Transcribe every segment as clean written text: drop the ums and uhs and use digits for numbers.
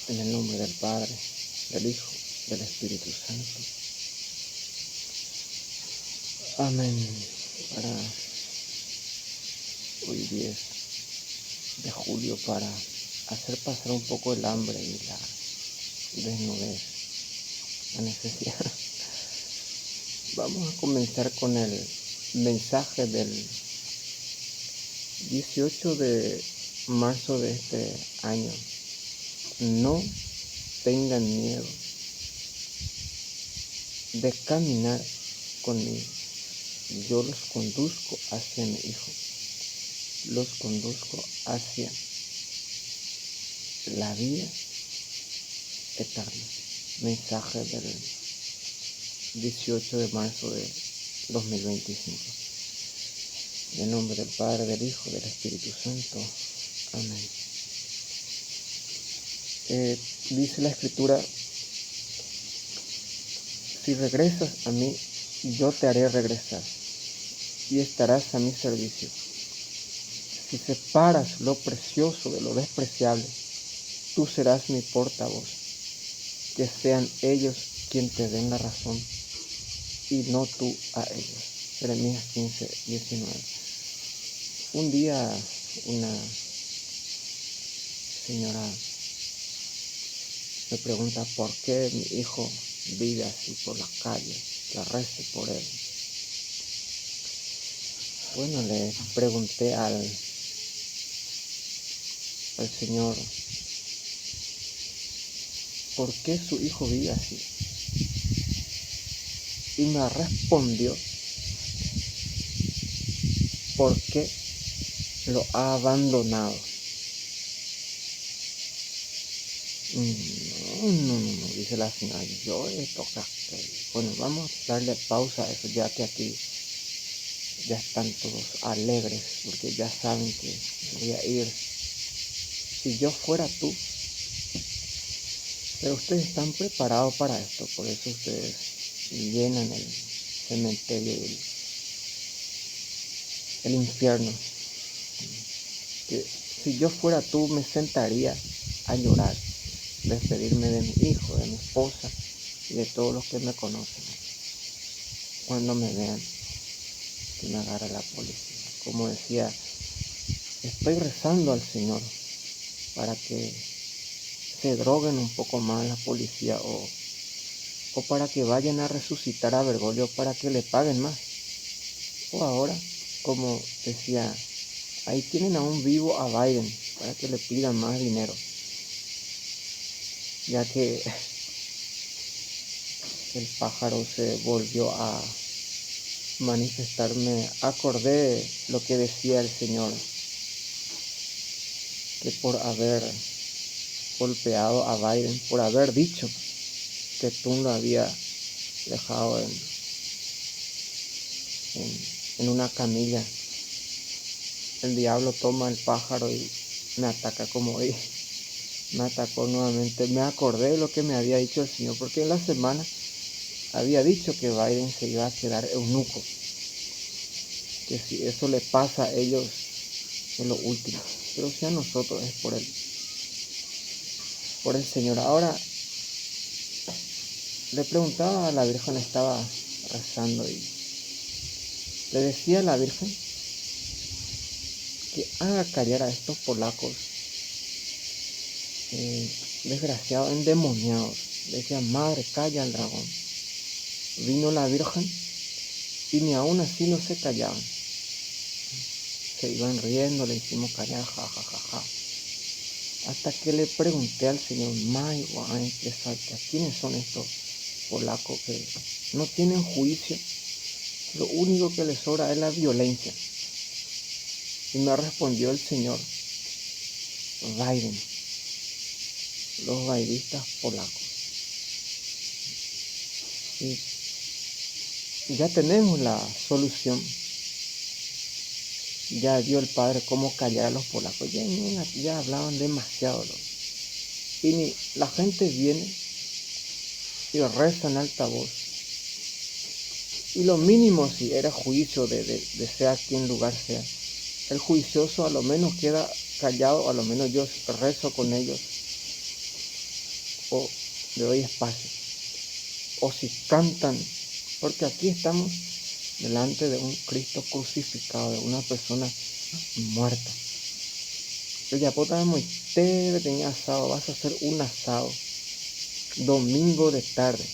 En el nombre del Padre, del Hijo, del Espíritu Santo. Amén. Para hoy 10 de julio, para hacer pasar un poco el hambre y la desnudez, la necesidad. Vamos a comenzar con el mensaje del 18 de marzo de este año. No tengan miedo de caminar conmigo. Yo los conduzco hacia mi Hijo. Los conduzco hacia la vida eterna. Mensaje del 18 de marzo de 2025. En el nombre del Padre, del Hijo, del Espíritu Santo. Amén. Dice la Escritura: si regresas a mí, yo te haré regresar y estarás a mi servicio. Si separas lo precioso de lo despreciable, tú serás mi portavoz. Que sean ellos quien te den la razón y no tú a ellos. Jeremías 15:19. Un día una señora me pregunta por qué mi hijo vive así por las calles, que rece por él. Bueno, le pregunté al Señor por qué su hijo vive así. Y me respondió por qué lo ha abandonado. No, dice la señora, yo le toca. Bueno, vamos a darle pausa a eso, ya que aquí ya están todos alegres, porque ya saben que voy a ir. Si yo fuera tú, pero ustedes están preparados para esto, por eso ustedes llenan el cementerio y el infierno. Que si yo fuera tú, me sentaría a llorar, despedirme de mi hijo, de mi esposa y de todos los que me conocen. Cuando me vean, que me agarre la policía. Como decía, estoy rezando al Señor para que se droguen un poco más la policía o para que vayan a resucitar a Bergoglio para que le paguen más. O ahora, como decía, ahí tienen aún vivo a Biden para que le pidan más dinero. Ya que el pájaro se volvió a manifestar, me acordé lo que decía el Señor, que por haber golpeado a Biden, por haber dicho que tú lo había dejado en una camilla, el diablo toma el pájaro y me ataca como hoy. Me atacó nuevamente. Me acordé de lo que me había dicho el Señor, porque en la semana había dicho que Biden se iba a quedar eunuco, que si eso le pasa a ellos es lo último, pero si a nosotros es por el Señor. Ahora le preguntaba a la Virgen, estaba rezando y le decía a la Virgen que haga callar a estos polacos desgraciados, endemoniados. Le decía, madre, calla al dragón. Vino la Virgen y ni aún así no se callaban. Se iban riendo, le hicimos callar, ja. Hasta que le pregunté al Señor, ¿quiénes son estos polacos que no tienen juicio? Lo único que les sobra es la violencia. Y me respondió el Señor, Biden, los baidistas polacos. Y ya tenemos la solución. Ya vio el Padre cómo callar a los polacos. Ya hablaban demasiado. Y la gente viene y reza en alta voz. Y lo mínimo, si era juicio de sea quien lugar sea, el juicioso a lo menos queda callado, a lo menos yo rezo con ellos. o le doy espacio. O si cantan, porque aquí estamos delante de un Cristo crucificado, de una persona muerta. El yapota de Moisés tenía asado, vas a hacer un asado domingo de tarde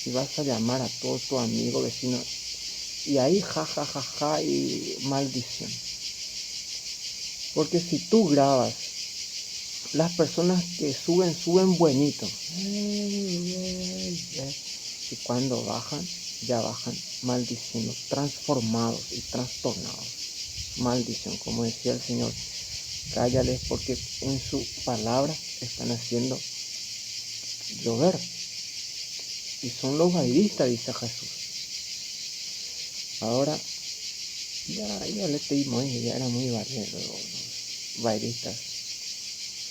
y vas a llamar a todos tus amigos, vecinos, y ahí ja y maldición. Porque si tú grabas, las personas que suben buenito, y cuando bajan, ya bajan maldiciendo, transformados y trastornados. Maldición, como decía el Señor, cállales porque en su palabra están haciendo llover. Y son los bailistas, dice Jesús. Ahora, ya le pedimos, ya era muy valiente los bailistas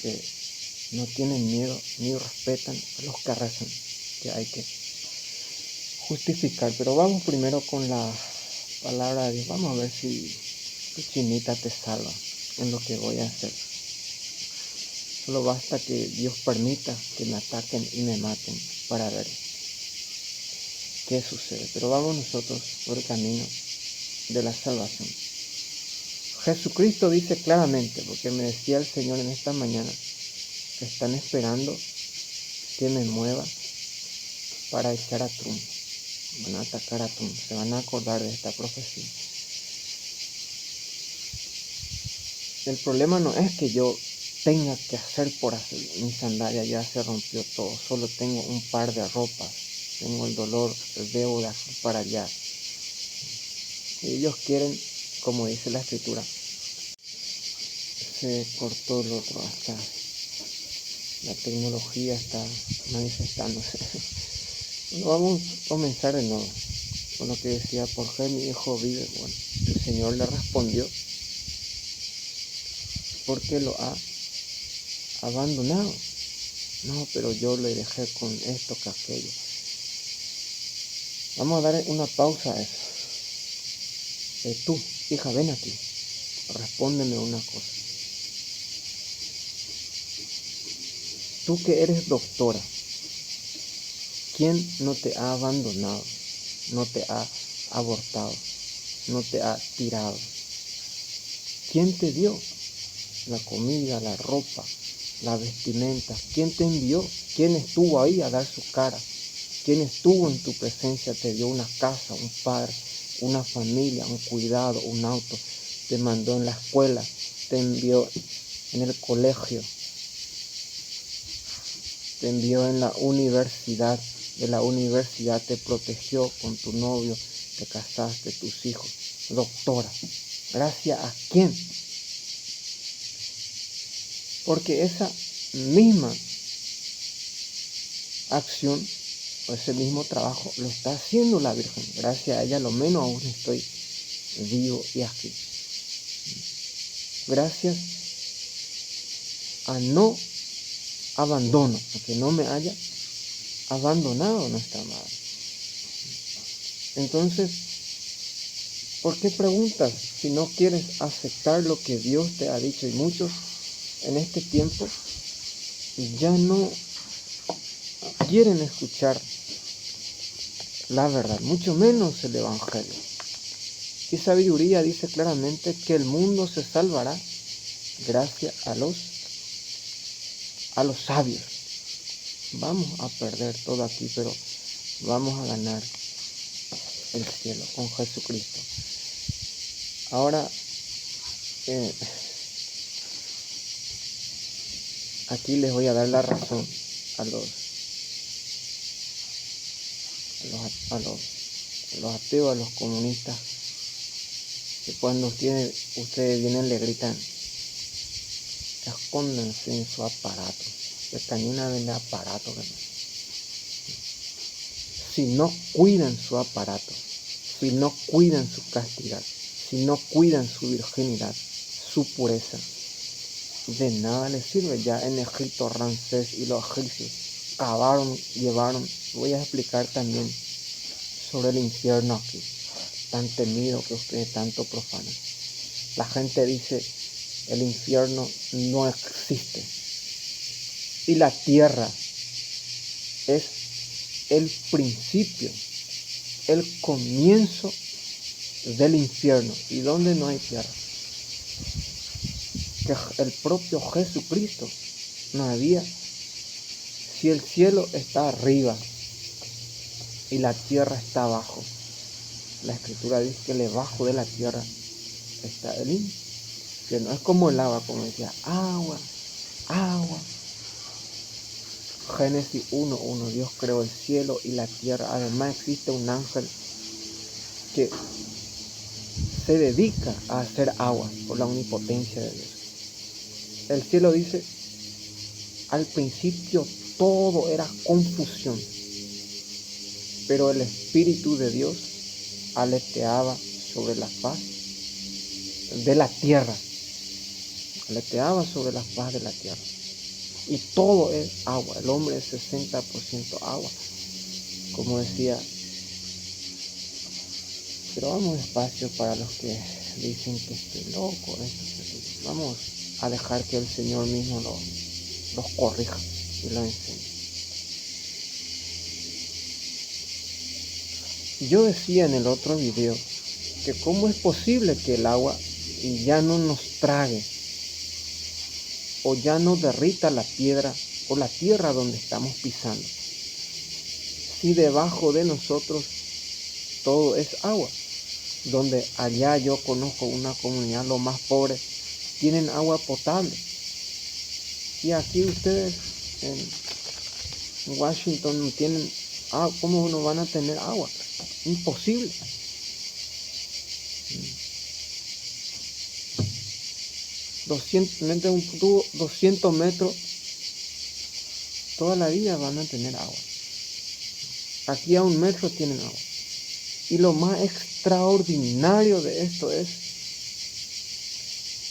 que no tienen miedo ni respetan a los que rezan, que hay que justificar. Pero vamos primero con la palabra de Dios. Vamos a ver si tu chinita te salva en lo que voy a hacer. Solo basta que Dios permita que me ataquen y me maten para ver qué sucede. Pero vamos nosotros por el camino de la salvación. Jesucristo dice claramente, porque me decía el Señor en esta mañana, que están esperando que me mueva para echar a Trump. Van a atacar a Trump, se van a acordar de esta profecía. El problema no es que yo tenga que hacer por hacer. Mi sandalia ya se rompió todo, solo tengo un par de ropas, tengo el dolor, debo de aquí para allá. Y ellos quieren, como dice la escritura, se cortó el otro, hasta la tecnología está manifestándose. Bueno, vamos a comenzar de nuevo con lo que decía, ¿por qué mi hijo vive? Bueno, el Señor le respondió, porque lo ha abandonado. No, pero yo le dejé con esto que aquello. Vamos a dar una pausa a eso. Tú, hija, ven aquí, respóndeme una cosa. Tú que eres doctora, ¿quién no te ha abandonado? No te ha abortado, no te ha tirado. ¿Quién te dio la comida, la ropa, la vestimenta? ¿Quién te envió? ¿Quién estuvo ahí a dar su cara? ¿Quién estuvo en tu presencia? Te dio una casa, un padre, una familia, un cuidado, un auto. Te mandó en la escuela, te envió en el colegio, te envió en la universidad. De la universidad te protegió con tu novio, te casaste, tus hijos. Doctora, ¿gracias a quién? Porque esa misma acción o ese mismo trabajo lo está haciendo la Virgen. Gracias a ella, lo menos aún estoy vivo y aquí. Gracias a no abandono, a que no me haya abandonado nuestra madre. Entonces, ¿por qué preguntas si no quieres aceptar lo que Dios te ha dicho? Y muchos en este tiempo ya no quieren escuchar la verdad, mucho menos el Evangelio. Y sabiduría dice claramente que el mundo se salvará gracias a los sabios. Vamos a perder todo aquí, pero vamos a ganar el cielo con Jesucristo. Ahora, aquí les voy a dar la razón a los ateos, a los comunistas, que cuando ustedes vienen le gritan, escóndanse en su aparato. Esta niña vende aparato. Si no cuidan su aparato, si no cuidan su castidad, si no cuidan su virginidad, su pureza, de nada les sirve. Ya en Egipto Ramsés y los egipcios cavaron, llevaron. Voy a explicar también sobre el infierno aquí, tan temido que ustedes tanto profanan. La gente dice, el infierno no existe. Y la tierra es el principio, el comienzo del infierno, y donde no hay tierra. Que el propio Jesucristo no había, si el cielo está arriba y la tierra está abajo, la escritura dice que debajo de la tierra está el infierno. Es como el agua, como decía, agua, agua. Génesis 1:1, Dios creó el cielo y la tierra. Además existe un ángel que se dedica a hacer agua por la omnipotencia de Dios. El cielo dice, al principio todo era confusión, pero el Espíritu de Dios aleteaba sobre la faz de la tierra. Aleteaba sobre la faz de la tierra. Y todo es agua. El hombre es 60% agua, como decía. Pero vamos despacio para los que dicen que estoy loco. Vamos a dejar que el Señor mismo los corrija y los enseñe. Yo decía en el otro video que cómo es posible que el agua ya no nos trague o ya no derrita la piedra o la tierra donde estamos pisando, si debajo de nosotros todo es agua. Donde allá yo conozco una comunidad, los más pobres tienen agua potable, y aquí ustedes en Washington no tienen agua. ¿Cómo no van a tener agua? Imposible. 200 metros, toda la vida van a tener agua. Aquí a 1 metro tienen agua. Y lo más extraordinario de esto es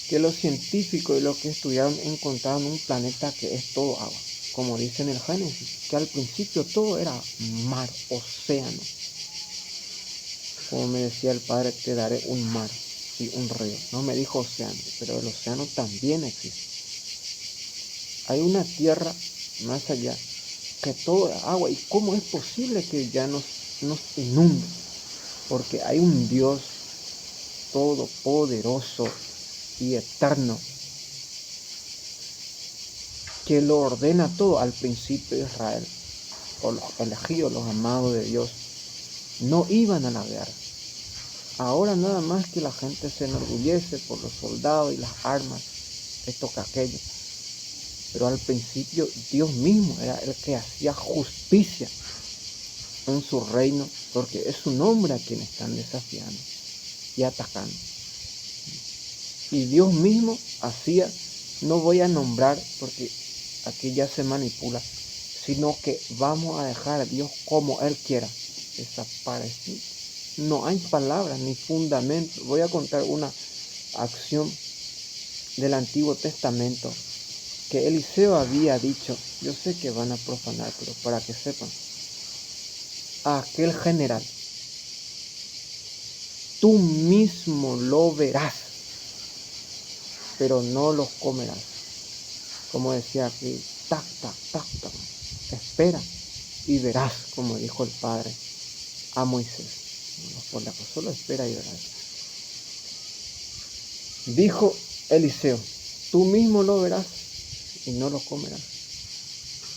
que los científicos y los que estudiaron encontraron un planeta que es todo agua. Como dice en el Génesis, que al principio todo era mar, océano. Como me decía el Padre, te daré un mar y un río. No me dijo océano, pero el océano también existe. Hay una tierra más allá que todo es agua. ¿Y cómo es posible que ya nos inunde? Porque hay un Dios todopoderoso y eterno que lo ordena todo. Al principio de Israel, o los elegidos, los amados de Dios, no iban a la guerra. Ahora nada más que la gente se enorgullece por los soldados y las armas, esto que aquello. Pero al principio Dios mismo era el que hacía justicia en su reino, porque es su nombre a quien están desafiando y atacando. Y Dios mismo hacía, no voy a nombrar porque aquí ya se manipula, sino que vamos a dejar a Dios como Él quiera desaparecer. No hay palabras ni fundamento. Voy a contar una acción del Antiguo Testamento que Eliseo había dicho. Yo sé que van a profanar, pero para que sepan, a aquel general, tú mismo lo verás, pero no los comerás. Como decía aquí, tac, tac, tac, tac, espera y verás, como dijo el Padre a Moisés. Por la que solo espera y verás. Dijo Eliseo, tú mismo lo verás y no lo comerás.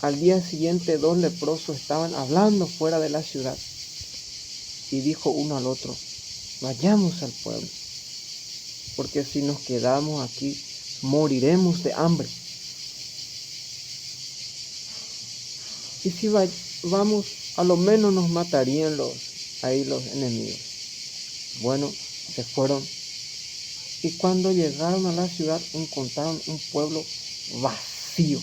Al día siguiente 2 leprosos estaban hablando fuera de la ciudad, y dijo uno al otro, vayamos al pueblo, porque si nos quedamos aquí moriremos de hambre. Y si vamos, a lo menos nos matarían los enemigos. Bueno, se fueron, y cuando llegaron a la ciudad encontraron un pueblo vacío.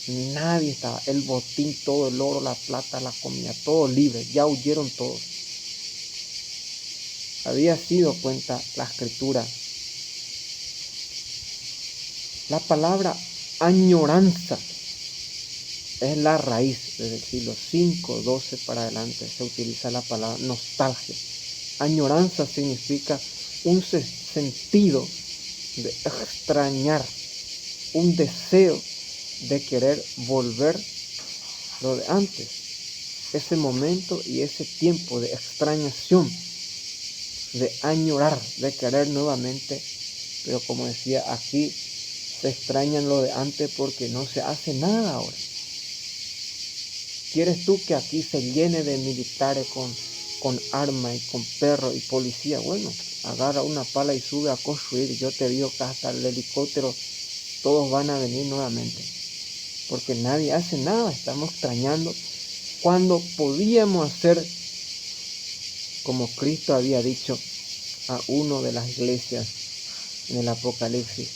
Nadie estaba, el botín, todo el oro, la plata, la comida, todo libre, ya huyeron todos. Había sido cuenta la escritura. La palabra añoranza es la raíz. Desde el siglo V, XII para adelante se utiliza la palabra nostalgia. Añoranza significa un sentido de extrañar, un deseo de querer volver lo de antes, ese momento y ese tiempo de extrañación, de añorar, de querer nuevamente. Pero como decía aquí, se extrañan lo de antes porque no se hace nada ahora. ¿Quieres tú que aquí se llene de militares con armas y con perros y policía? Bueno, agarra una pala y sube a construir. Yo te digo que hasta el helicóptero todos van a venir nuevamente. Porque nadie hace nada. Estamos extrañando cuando podíamos hacer como Cristo había dicho a uno de las iglesias en el Apocalipsis.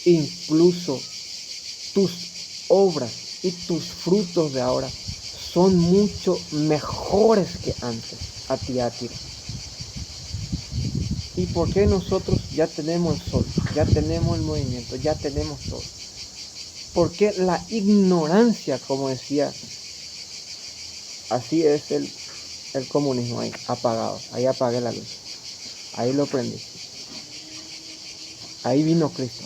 Incluso tus obras y tus frutos de ahora son mucho mejores que antes, a Tiatira. ¿Y por qué nosotros ya tenemos el sol, ya tenemos el movimiento, ya tenemos todo? ¿Por qué la ignorancia, como decía, así es el comunismo ahí, apagado? Ahí apagué la luz, ahí lo prendí. Ahí vino Cristo.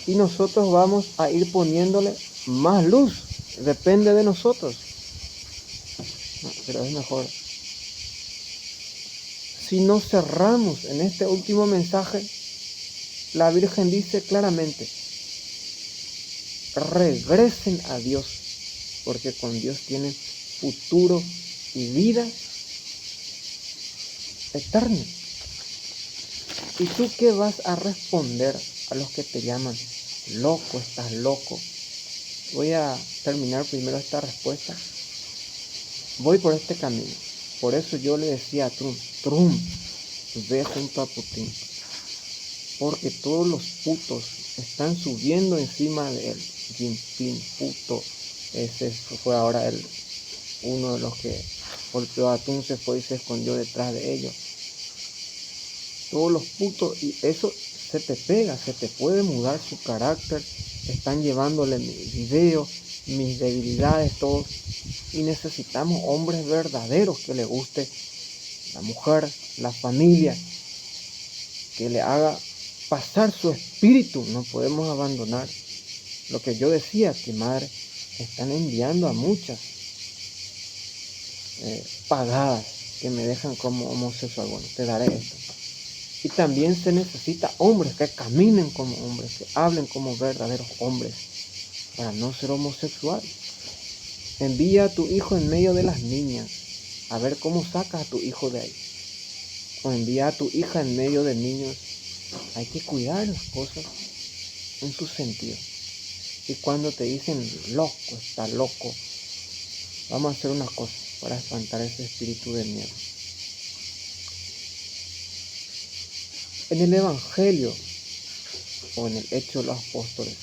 Y nosotros vamos a ir poniéndole más luz. Depende de nosotros. No, pero es mejor. Si nos cerramos en este último mensaje, la Virgen dice claramente, regresen a Dios, porque con Dios tienen futuro y vida eterna. ¿Y tú qué vas a responder a los que te llaman loco, estás loco? Voy a terminar primero esta respuesta. Voy por este camino. Por eso yo le decía a Trump, ve junto a Putin. Porque todos los putos están subiendo encima de él. Jinping, puto. Ese fue ahora uno de los que golpeó a Trump, se fue y se escondió detrás de ellos. Todos los putos, y eso se te pega, se te puede mudar su carácter. Están llevándole mis videos, mis debilidades, todo. Y necesitamos hombres verdaderos que le guste la mujer, la familia, que le haga pasar su espíritu. No podemos abandonar lo que yo decía, que madre, están enviando a muchas pagadas que me dejan como homosexual. Bueno, te daré esto. Y también se necesita hombres que caminen como hombres, que hablen como verdaderos hombres, para no ser homosexual. Envía a tu hijo en medio de las niñas, a ver cómo sacas a tu hijo de ahí. O envía a tu hija en medio de niños. Hay que cuidar las cosas en su sentido. Y cuando te dicen loco, está loco, vamos a hacer una cosa para espantar ese espíritu de miedo. En el Evangelio o en el Hecho de los Apóstoles,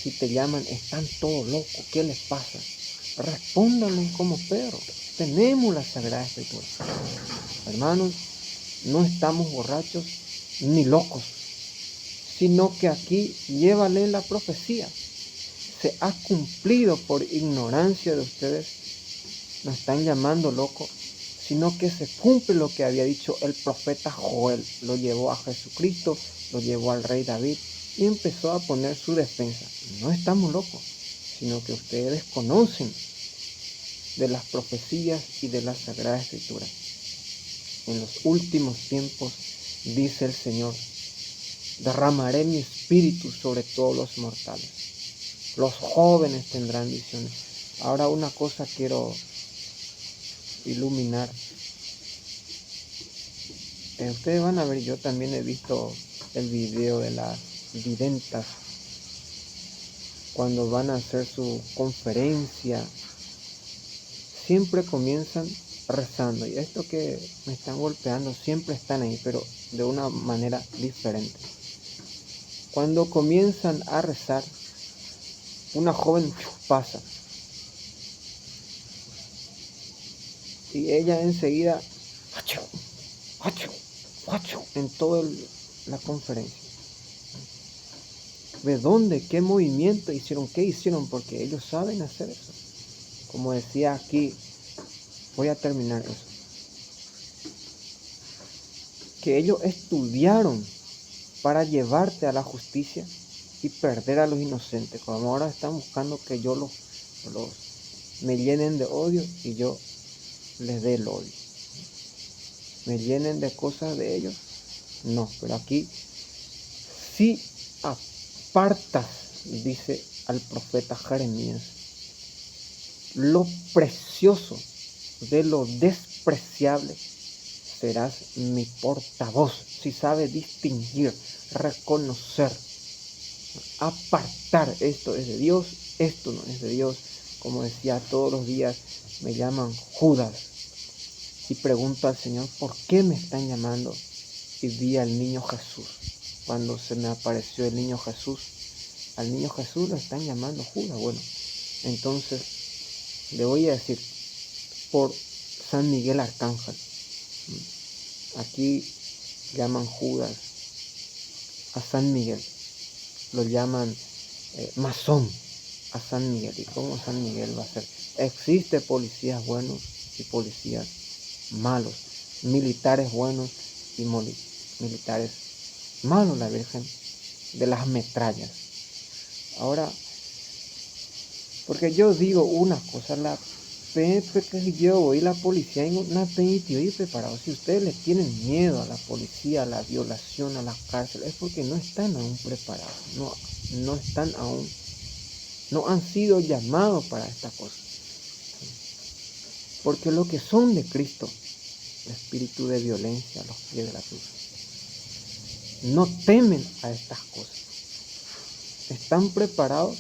si te llaman, están todos locos, ¿qué les pasa? Respóndanle como Pedro. Tenemos la Sagrada Escritura. Hermanos, no estamos borrachos ni locos, sino que aquí llévale la profecía. Se ha cumplido por ignorancia de ustedes. No están llamando locos, sino que se cumple lo que había dicho el profeta Joel. Lo llevó a Jesucristo, lo llevó al rey David y empezó a poner su defensa. No estamos locos, sino que ustedes conocen de las profecías y de la Sagrada Escritura. En los últimos tiempos, dice el Señor, derramaré mi espíritu sobre todos los mortales. Los jóvenes tendrán visiones. Ahora una cosa quiero iluminar. Ustedes van a ver, yo también he visto el video de las videntas cuando van a hacer su conferencia. Siempre comienzan rezando, y esto que me están golpeando siempre están ahí, pero de una manera diferente. Cuando comienzan a rezar, una joven pasa y ella enseguida en toda la conferencia. ¿De dónde? ¿Qué movimiento hicieron? ¿Qué hicieron? Porque ellos saben hacer eso. Como decía aquí, voy a terminar eso. Que ellos estudiaron para llevarte a la justicia. y perder a los inocentes, como ahora están buscando que yo me llenen de odio y yo les dé el odio. Me llenen de cosas de ellos, no, pero aquí si apartas, dice al profeta Jeremías, lo precioso de lo despreciable, serás mi portavoz. Si sabes distinguir, reconocer, apartar, esto es de Dios, esto no es de Dios. Como decía, todos los días me llaman Judas y pregunto al Señor, ¿por qué me están llamando? Y vi al niño Jesús. Cuando se me apareció el niño Jesús, al niño Jesús lo están llamando Judas. Bueno, entonces le voy a decir, por San Miguel Arcángel, aquí llaman Judas a San Miguel, lo llaman masón a San Miguel. ¿Y cómo San Miguel va a ser? Existe policías buenos y policías malos, militares buenos y militares malos, la Virgen de las metrallas. Ahora, porque yo digo una cosa, la PEP que yo y la policía en una PEP y preparado. Si ustedes le tienen miedo a la policía, a la violación, a la cárcel, es porque no están aún preparados, no están aún, no han sido llamados para esta cosa. Porque lo que son de Cristo, el espíritu de violencia a los pies de la cruz, no temen a estas cosas. Están preparados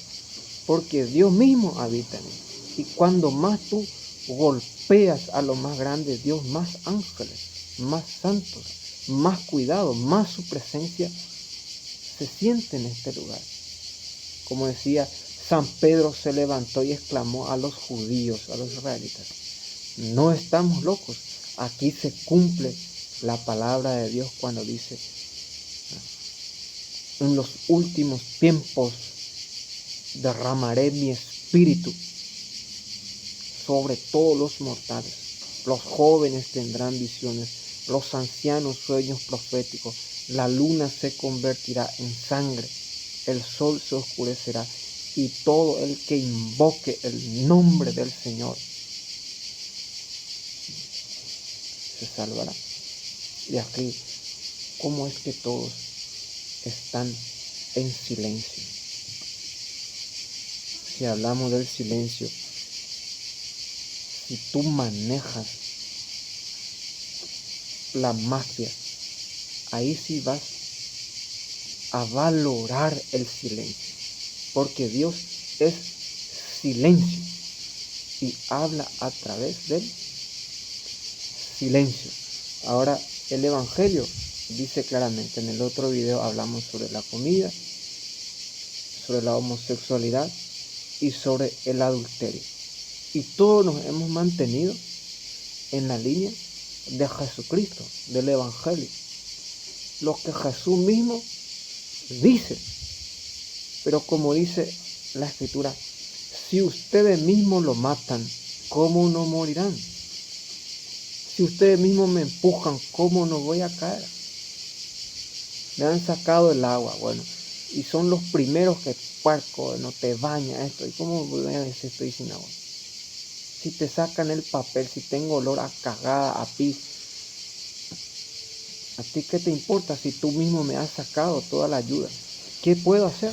porque Dios mismo habita en ellos. Y cuando más tú golpeas a lo más grande, Dios, más ángeles, más santos, más cuidado, más su presencia se siente en este lugar. Como decía, San Pedro se levantó y exclamó a los judíos, a los israelitas, no estamos locos. Aquí se cumple la palabra de Dios cuando dice, en los últimos tiempos derramaré mi espíritu sobre todos los mortales. Los jóvenes tendrán visiones, los ancianos sueños proféticos, la luna se convertirá en sangre, el sol se oscurecerá y todo el que invoque el nombre del Señor se salvará. Y aquí, ¿cómo es que todos están en silencio? Si hablamos del silencio, si tú manejas la mafia, ahí sí vas a valorar el silencio, porque Dios es silencio y habla a través del silencio. Ahora, el Evangelio dice claramente, en el otro video hablamos sobre la comida, sobre la homosexualidad y sobre el adulterio. Y todos nos hemos mantenido en la línea de Jesucristo, del Evangelio. Lo que Jesús mismo dice. Pero como dice la Escritura, si ustedes mismos lo matan, ¿cómo no morirán? Si ustedes mismos me empujan, ¿cómo no voy a caer? Me han sacado el agua, bueno, y son los primeros que puerco, no te baña esto. ¿Y cómo voy a decir estoy sin agua? Si te sacan el papel, si tengo olor a cagada, a pis, ¿a ti qué te importa si tú mismo me has sacado toda la ayuda? ¿Qué puedo hacer?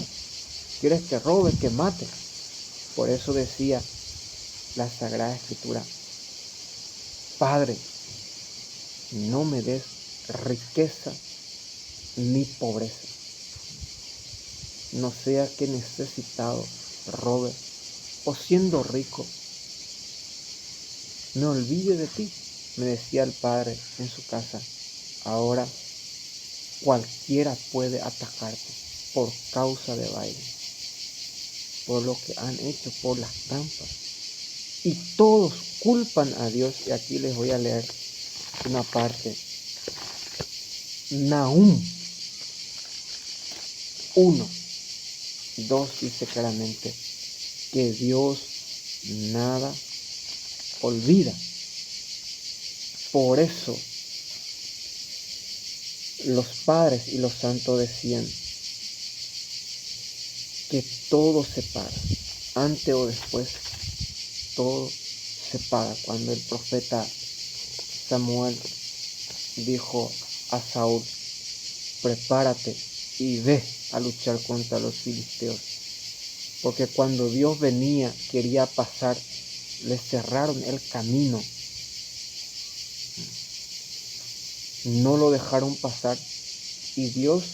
¿Quieres que robe, que mate? Por eso decía la Sagrada Escritura, Padre, no me des riqueza ni pobreza, no sea que necesitado robe o siendo rico me olvide de ti. Me decía el Padre en su casa, ahora cualquiera puede atacarte por causa de baile, por lo que han hecho, por las trampas. Y todos culpan a Dios. Y aquí les voy a leer una parte. Nahum 1:2 dice claramente que Dios nada olvida. Por eso los padres y los santos decían, que todo se paga, antes o después, todo se paga. Cuando el profeta Samuel dijo a Saúl: prepárate y ve a luchar contra los filisteos, porque cuando Dios venía, quería pasar, le cerraron el camino, no lo dejaron pasar, y Dios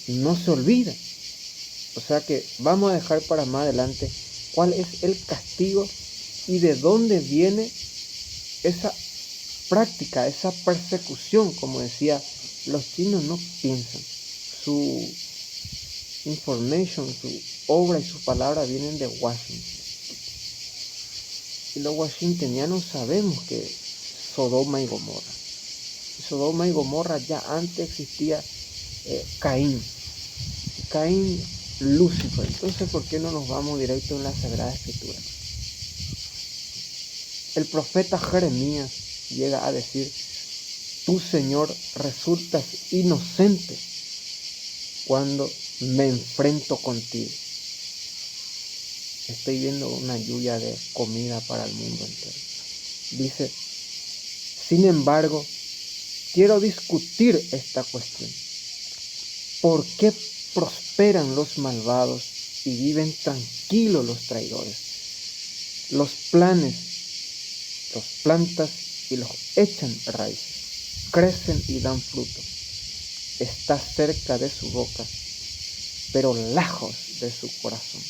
no se olvida. O sea que vamos a dejar para más adelante cuál es el castigo y de dónde viene esa práctica, esa persecución. Como decía, los chinos no piensan, su information, su obra y su palabra vienen de Washington. Y los washingtonianos sabemos que Sodoma y Gomorra. Sodoma y Gomorra ya antes existía Caín, Lucifer. Entonces, ¿por qué no nos vamos directo en la Sagrada Escritura? El profeta Jeremías llega a decir: tú, Señor, resultas inocente cuando me enfrento contigo. Estoy viendo una lluvia de comida para el mundo entero. Dice: sin embargo, quiero discutir esta cuestión. ¿Por qué prosperan los malvados y viven tranquilos los traidores? Los planes los plantas y los echan raíces, crecen y dan fruto. Está cerca de su boca, pero lejos de su corazón.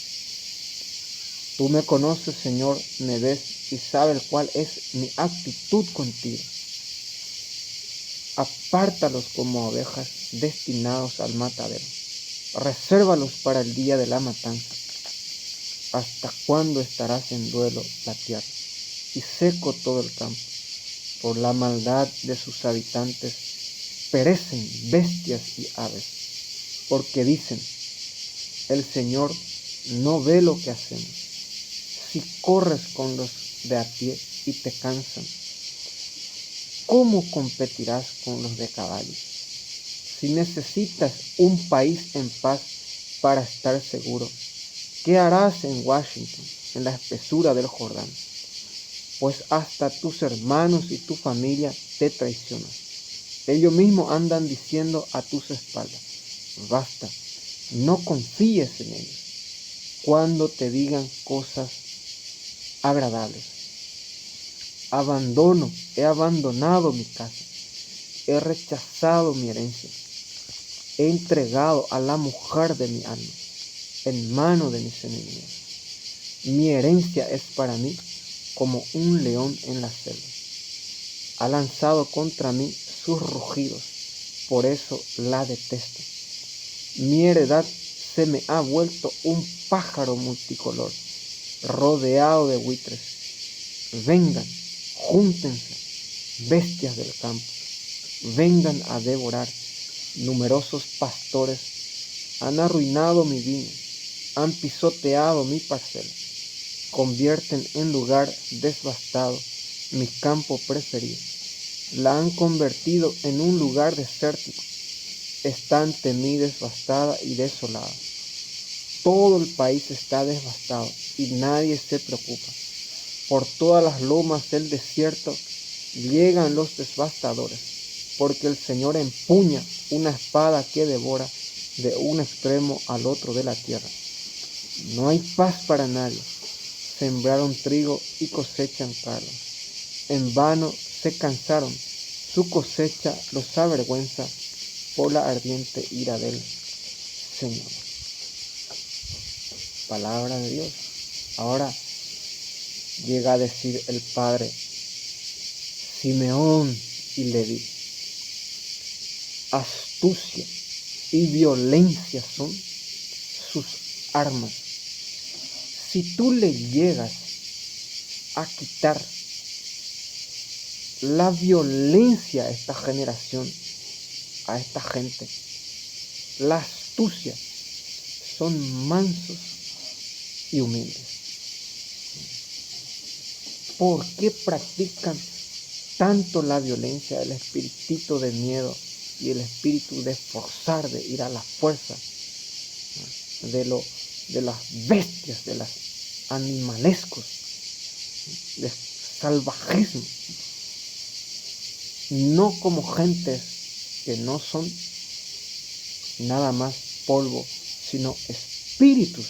Tú me conoces, Señor, me ves y sabes cuál es mi actitud contigo. Apártalos como ovejas destinados al matadero. Resérvalos para el día de la matanza. ¿Hasta cuándo estarás en duelo la tierra y seco todo el campo? Por la maldad de sus habitantes perecen bestias y aves, porque dicen: el Señor no ve lo que hacemos. Si corres con los de a pie y te cansan, ¿cómo competirás con los de caballo? Si necesitas un país en paz para estar seguro, ¿qué harás en Washington, en la espesura del Jordán? Pues hasta tus hermanos y tu familia te traicionan. Ellos mismos andan diciendo a tus espaldas: basta, no confíes en ellos. Cuando te digan cosas agradables: he abandonado mi casa, he rechazado mi herencia, he entregado a la mujer de mi alma en mano de mis enemigos. Mi herencia es para mí como un león en la selva. Ha lanzado contra mí sus rugidos, por eso la detesto. Mi heredad se me ha vuelto un pájaro multicolor, rodeado de buitres. Vengan, júntense, bestias del campo, vengan a devorar. Numerosos pastores han arruinado mi viña, han pisoteado mi parcela, convierten en lugar devastado mi campo preferido, la han convertido en un lugar desértico. Está ante mí devastada y desolada. Todo el país está devastado y nadie se preocupa. Por todas las lomas del desierto llegan los devastadores, porque el Señor empuña una espada que devora de un extremo al otro de la tierra. No hay paz para nadie. Sembraron trigo y cosechan cardos. En vano se cansaron. Su cosecha los avergüenza por la ardiente ira del Señor. Palabra de Dios. Ahora llega a decir el padre Simeón y Leví: astucia y violencia son sus armas. Si tú le llegas a quitar la violencia a esta generación, a esta gente, la astucia, son mansos y humildes. ¿Por qué practican tanto la violencia, el espíritu de miedo y el espíritu de forzar, de ir a la fuerza? de las bestias, de los animalescos, de salvajismo, no como gentes que no son nada más polvo, sino espíritus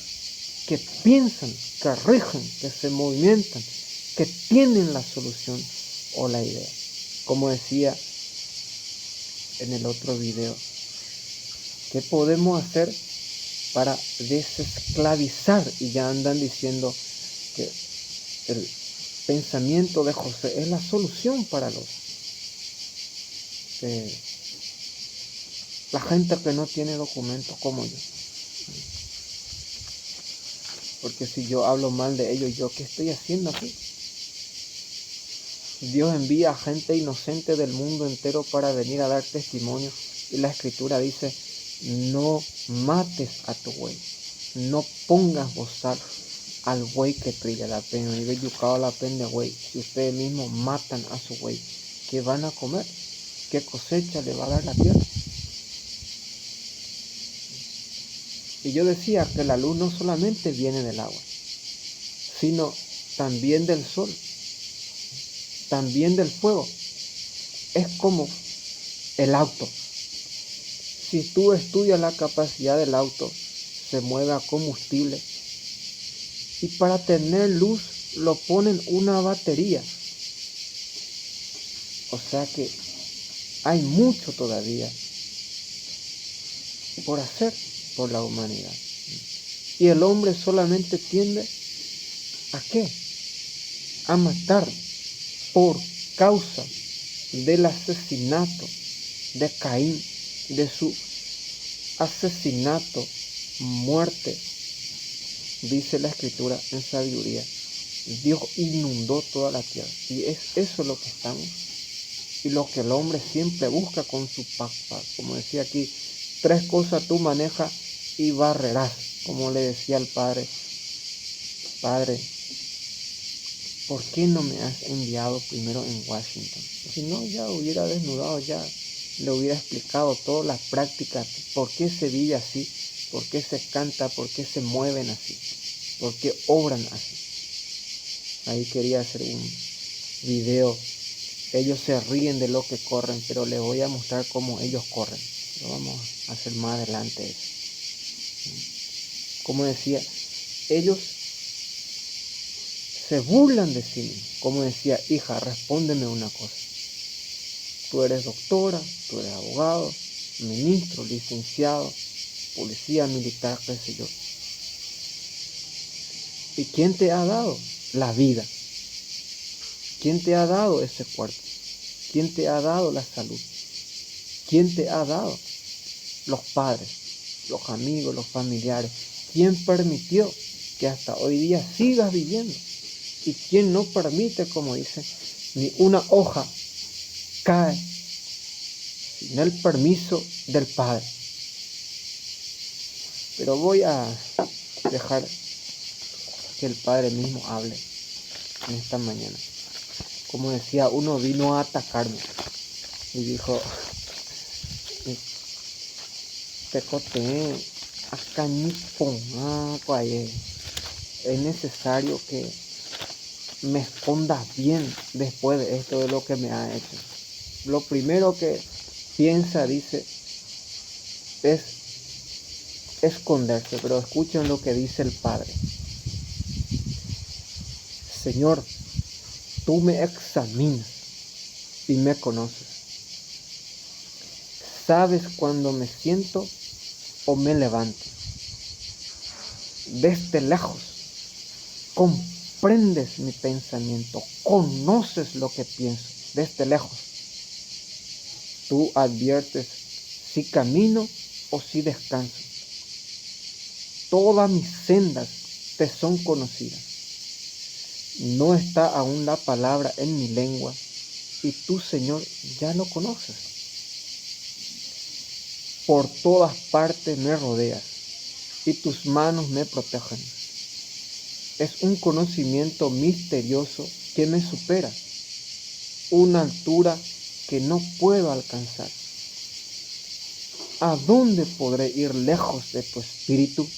que piensan, que rigen, que se movimentan, que tienen la solución o la idea. Como decía en el otro video, ¿qué podemos hacer para desesclavizar? Y ya andan diciendo que el pensamiento de José es la solución para la gente que no tiene documentos como yo. Porque si yo hablo mal de ellos, ¿yo qué estoy haciendo aquí? Dios envía a gente inocente del mundo entero para venir a dar testimonio. Y la Escritura dice, no mates a tu buey, no pongas bozal al buey que trilla la pena. Y ve yucado la pena de buey. Si ustedes mismos matan a su buey, ¿qué van a comer? ¿Qué cosecha le va a dar la tierra? Y yo decía que la luz no solamente viene del agua, sino también del sol, también del fuego. Es como el auto. Si tú estudias la capacidad del auto, se mueve a combustible. Y para tener luz lo ponen una batería. O sea que hay mucho todavía por hacer por la humanidad. Y el hombre solamente tiende ¿a qué? A matar por causa del asesinato de Caín, de su asesinato, muerte. Dice la Escritura en sabiduría, Dios inundó toda la tierra. Y es eso lo que estamos. Y lo que el hombre siempre busca con su paz. Como decía aquí, 3 cosas tú manejas y barrerás. Como le decía al Padre, Padre, ¿por qué no me has enviado primero en Washington? Si no, ya hubiera desnudado, ya le hubiera explicado todas las prácticas, por qué se vive así, por qué se canta, por qué se mueven así, por qué obran así. Ahí quería hacer un video. Ellos se ríen de lo que corren, pero les voy a mostrar cómo ellos corren. Lo vamos a hacer más adelante eso. Como decía, ellos se burlan de sí mismos. Como decía, hija, respóndeme una cosa. Tú eres doctora, tú eres abogado, ministro, licenciado, policía militar, qué sé yo. ¿Y quién te ha dado la vida? ¿Quién te ha dado ese cuerpo? ¿Quién te ha dado la salud? ¿Quién te ha dado los padres, los amigos, los familiares? ¿Quién permitió que hasta hoy día sigas viviendo? ¿Y quién no permite, como dice, ni una hoja cae sin el permiso del Padre? Pero voy a dejar que el Padre mismo hable en esta mañana. Como decía, uno vino a atacarme y dijo, te coté acá ni ponga, es necesario que me escondas bien después de esto, de lo que me ha hecho. Lo primero que piensa, dice, es esconderse, pero escuchen lo que dice el Padre. Señor, tú me examinas y me conoces. Sabes cuando me siento o me levanto. Desde lejos comprendes mi pensamiento, conoces lo que pienso. Desde lejos tú adviertes si camino o si descanso. Todas mis sendas te son conocidas. No está aún la palabra en mi lengua, y tú, Señor, ya lo conoces. Por todas partes me rodeas, y tus manos me protegen. Es un conocimiento misterioso que me supera, una altura que no puedo alcanzar. ¿A dónde podré ir lejos de tu espíritu?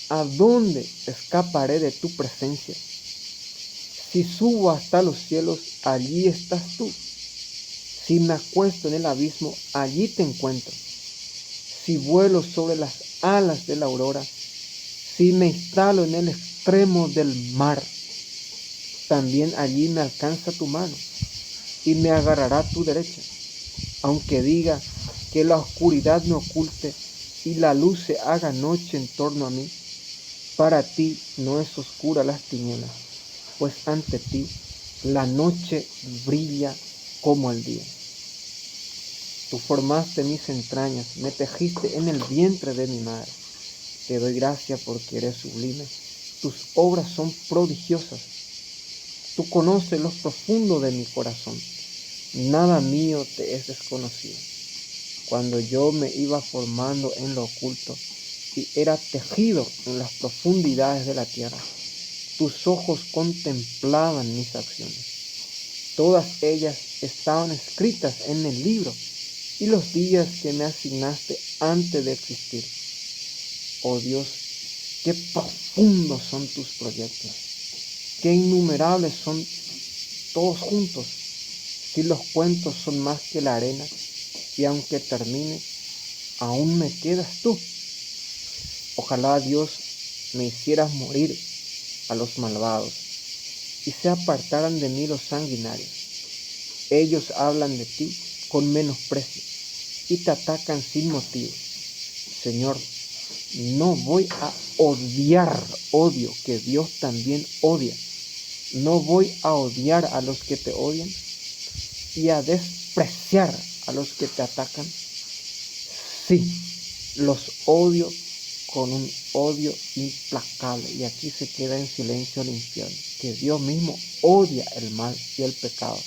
¿A dónde escaparé de tu presencia? Si subo hasta los cielos, allí estás tú. Si me acuesto en el abismo, allí te encuentro. Si vuelo sobre las alas de la aurora, si me instalo en el extremo del mar, también allí me alcanza tu mano y me agarrará tu derecha. Aunque diga que la oscuridad me oculte y la luz se haga noche en torno a mí, para ti no es oscura las tinieblas, pues ante ti la noche brilla como el día. Tú formaste mis entrañas, me tejiste en el vientre de mi madre. Te doy gracias porque eres sublime. Tus obras son prodigiosas. Tú conoces lo profundo de mi corazón. Nada mío te es desconocido. Cuando yo me iba formando en lo oculto y era tejido en las profundidades de la tierra, tus ojos contemplaban mis acciones. Todas ellas estaban escritas en el libro y los días que me asignaste antes de existir. Oh Dios, qué profundos son tus proyectos, qué innumerables son todos juntos. Si los cuentos son más que la arena, y aunque termine, aún me quedas tú. Ojalá Dios me hicieras morir a los malvados, y se apartaran de mí los sanguinarios. Ellos hablan de ti con menosprecio, y te atacan sin motivo. Señor, no voy a odiar odio que Dios también odia. No voy a odiar a los que te odian y a despreciar a los que te atacan. Sí, los odio con un odio implacable. Y aquí se queda en silencio el infierno, que Dios mismo odia el mal y el pecado.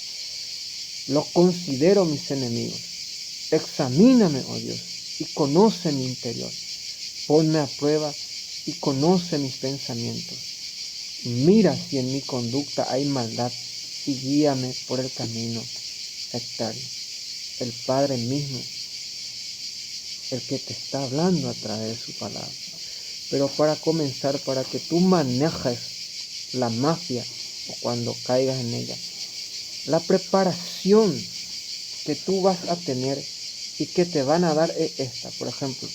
Los considero mis enemigos. Examíname, oh Dios, y conoce mi interior. Ponme a prueba y conoce mis pensamientos. Mira si en mi conducta hay maldad y guíame por el camino eterno. El Padre mismo, el que te está hablando a través de su palabra. Pero para comenzar, para que tú manejes la mafia o cuando caigas en ella, la preparación que tú vas a tener y que te van a dar es esta. Por ejemplo,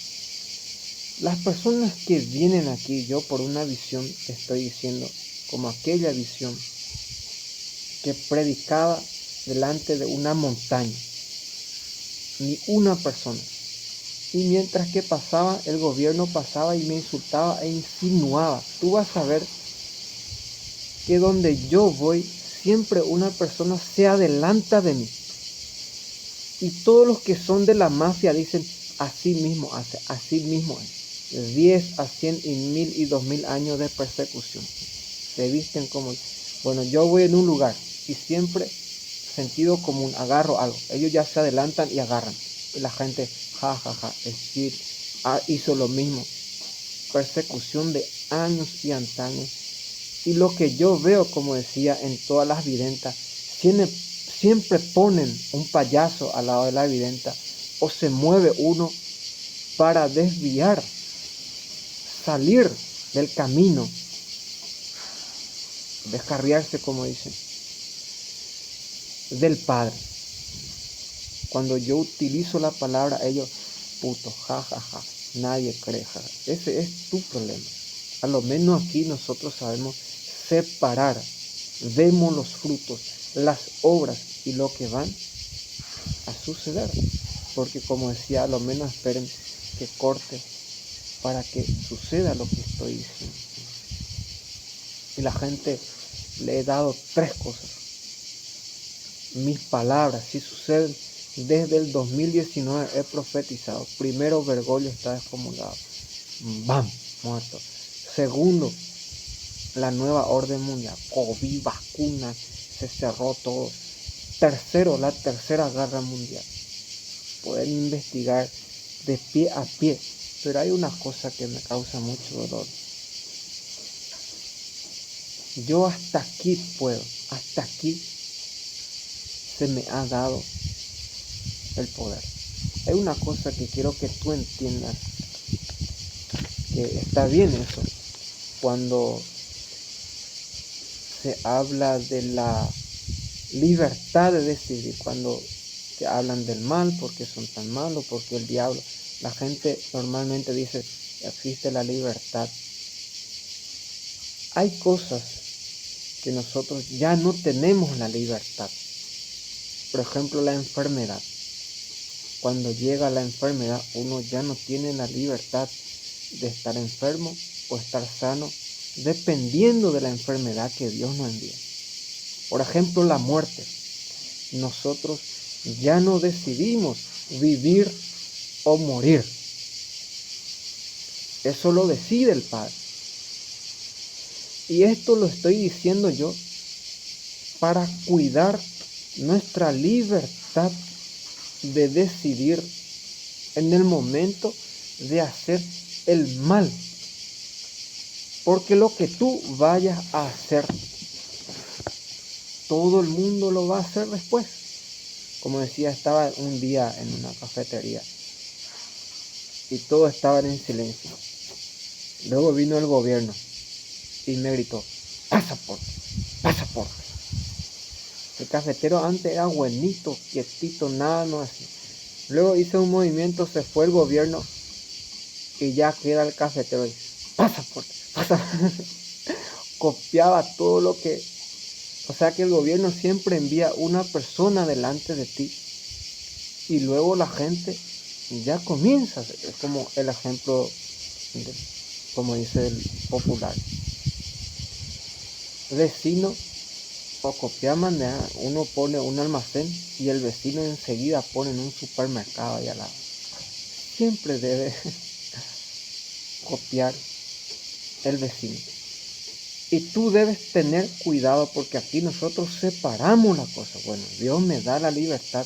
las personas que vienen aquí, yo por una visión estoy diciendo, como aquella visión que predicaba delante de una montaña, ni una persona. Y mientras que pasaba, el gobierno pasaba y me insultaba e insinuaba. Tú vas a ver que donde yo voy, siempre una persona se adelanta de mí. Y todos los que son de la mafia dicen, así mismo hace, así mismo es. 10 a 100 y 1000 y 2000 años de persecución. Se visten como... Bueno, yo voy en un lugar y siempre sentido común, agarro algo. Ellos ya se adelantan y agarran. Y la gente, ja, ja, ja, Steve hizo lo mismo. Persecución de años y antaños. Y lo que yo veo, como decía, en todas las videntas, siempre ponen un payaso al lado de la videnta o se mueve uno para desviar, salir del camino, descarriarse, como dicen, del Padre. Cuando yo utilizo la palabra, ellos, puto, ja, ja, ja, nadie cree, ja. Ese es tu problema. A lo menos aquí nosotros sabemos separar, vemos los frutos, las obras y lo que van a suceder. Porque como decía, a lo menos esperen que corte para que suceda lo que estoy diciendo. Y la gente le he dado 3 cosas. Mis palabras, si suceden, desde el 2019 he profetizado. Primero, Bergoglio está excomulgado. ¡Bam! Muerto. Segundo, la nueva orden mundial. COVID, vacunas, se cerró todo. Tercero, la tercera guerra mundial. Pueden investigar de pie a pie. Pero hay una cosa que me causa mucho dolor. Yo hasta aquí puedo. Hasta aquí se me ha dado el poder. hay una cosa que quiero que tú entiendas, que está bien eso, cuando se habla de la libertad de decidir, cuando te hablan del mal, porque son tan malos, porque el diablo, la gente normalmente dice, existe la libertad. Hay cosas que nosotros ya no tenemos la libertad. Por ejemplo, la enfermedad. Cuando llega la enfermedad, uno ya no tiene la libertad de estar enfermo o estar sano, dependiendo de la enfermedad que Dios nos envía. Por ejemplo, la muerte. Nosotros ya no decidimos vivir o morir. Eso lo decide el Padre. Y esto lo estoy diciendo yo para cuidar nuestra libertad de decidir en el momento de hacer el mal. Porque lo que tú vayas a hacer, todo el mundo lo va a hacer después. Como decía, estaba un día en una cafetería y todos estaban en silencio. Luego vino el gobierno y me gritó, pasaporte, pasaporte. El cafetero antes era buenito, quietito, nada, no hacía. Luego hice un movimiento, se fue el gobierno y ya queda el cafetero y pasaporte, pasaporte. Copiaba todo lo que... O sea que el gobierno siempre envía una persona delante de ti y luego la gente ya comienza. Es como el ejemplo, como dice el popular. Vecino o copiaban, uno pone un almacén y el vecino enseguida pone en un supermercado ahí al lado. Siempre debe copiar el vecino. Y tú debes tener cuidado porque aquí nosotros separamos la cosa. Bueno, Dios me da la libertad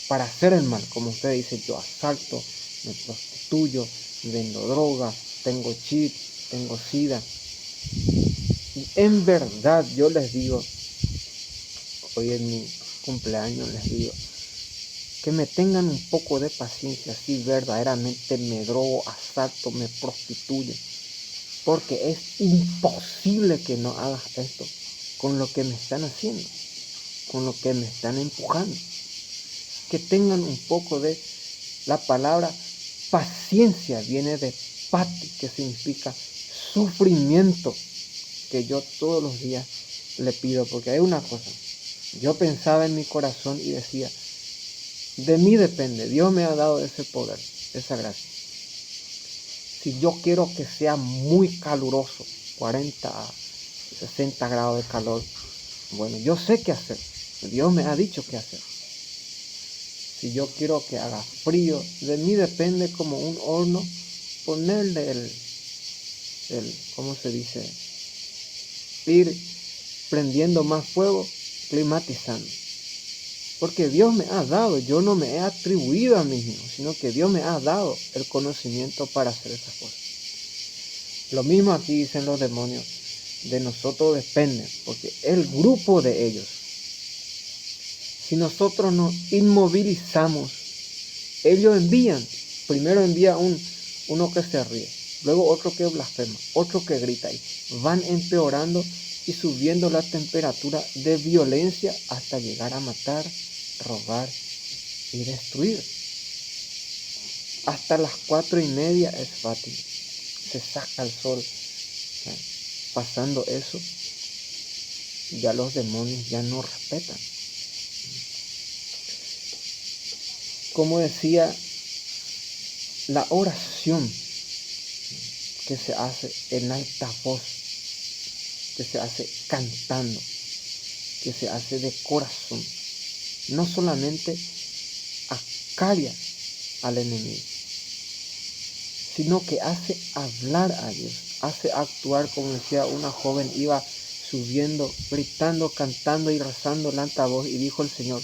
para hacer el mal. Como usted dice, yo asalto, me prostituyo, vendo droga, tengo cheat, tengo sida. Y en verdad yo les digo, hoy en mi cumpleaños les digo, que me tengan un poco de paciencia, si verdaderamente me drogo, asalto, me prostituyo. Porque es imposible que no hagas esto con lo que me están haciendo, con lo que me están empujando. Que tengan un poco de... La palabra paciencia viene de pati, que significa sufrimiento, que yo todos los días le pido. Porque hay una cosa, yo pensaba en mi corazón y decía, de mí depende, Dios me ha dado ese poder, esa gracia. Si yo quiero que sea muy caluroso, 40 a 60 grados de calor, bueno, yo sé qué hacer. Dios me ha dicho qué hacer. Si yo quiero que haga frío, de mí depende como un horno, ponerle ¿cómo se dice? Ir prendiendo más fuego, climatizando. Porque Dios me ha dado, yo no me he atribuido a mí mismo, sino que Dios me ha dado el conocimiento para hacer esas cosas. Lo mismo aquí dicen los demonios, de nosotros depende, porque el grupo de ellos, si nosotros nos inmovilizamos, ellos envían, primero envía uno que se ríe, luego otro que blasfema, otro que grita, y van empeorando y subiendo la temperatura de violencia hasta llegar a matar, robar y destruir. Hasta las 4:30 es fácil, se saca el sol. Pasando eso, ya los demonios ya no respetan. Como decía, la oración que se hace en alta voz, que se hace cantando, que se hace de corazón, no solamente acalla al enemigo, sino que hace hablar a Dios, hace actuar. Como decía, una joven iba subiendo, gritando, cantando y rezando en alta voz, y dijo el Señor,